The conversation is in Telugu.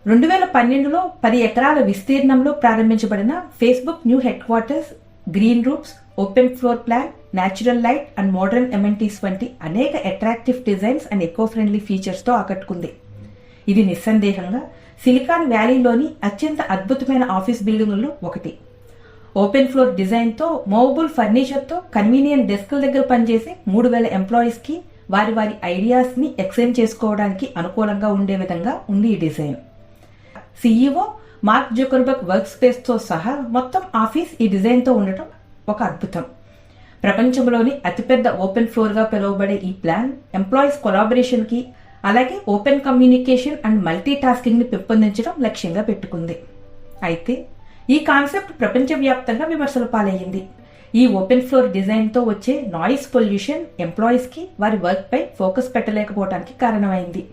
2012లో 10 ఎకరాల విస్తీర్ణంలో ప్రారంభించబడిన Facebook new headquarters, green roofs, open floor plan, natural light and modern amenities వంటి అనేక attractive designs and eco friendly ఫీచర్స్తో ఆకట్టుకుంది. ఇది నిస్సందేహంగా సిలికాన్ వ్యాలీలోని అత్యంత అద్భుతమైన ఆఫీస్ బిల్డింగుల్లో ఒకటి. ఓపెన్ ఫ్లోర్ డిజైన్తో, మూవబుల్ ఫర్నిచర్తో, కన్వీనియంట్ డెస్క్ల దగ్గర పనిచేసే 3000 ఎంప్లాయీస్కి వారి వారి ఐడియాస్ని ఎక్స్చేంజ్ చేసుకోవడానికి అనుకూలంగా ఉండే విధంగా ఉంది ఈ design. CEO Mark Zuckerberg work స్పేస్తో సహా మొత్తం ఆఫీస్ ఈ డిజైన్తో ఉండటం ఒక అద్భుతం. ప్రపంచంలోని అతిపెద్ద ఓపెన్ ఫ్లోర్గా పిలువబడే ఈ ప్లాన్ ఎంప్లాయీస్ కొలాబరేషన్కి, అలాగే ఓపెన్ కమ్యూనికేషన్ అండ్ మల్టీ టాస్కింగ్ని పెంపొందించడం లక్ష్యంగా పెట్టుకుంది. అయితే ఈ కాన్సెప్ట్ ప్రపంచవ్యాప్తంగా విమర్శల పాలయ్యింది. ఈ ఓపెన్ ఫ్లోర్ డిజైన్తో వచ్చే నాయిస్ పొల్యూషన్ ఎంప్లాయీస్కి వారి వర్క్పై ఫోకస్ పెట్టలేకపోవడానికి కారణమైంది.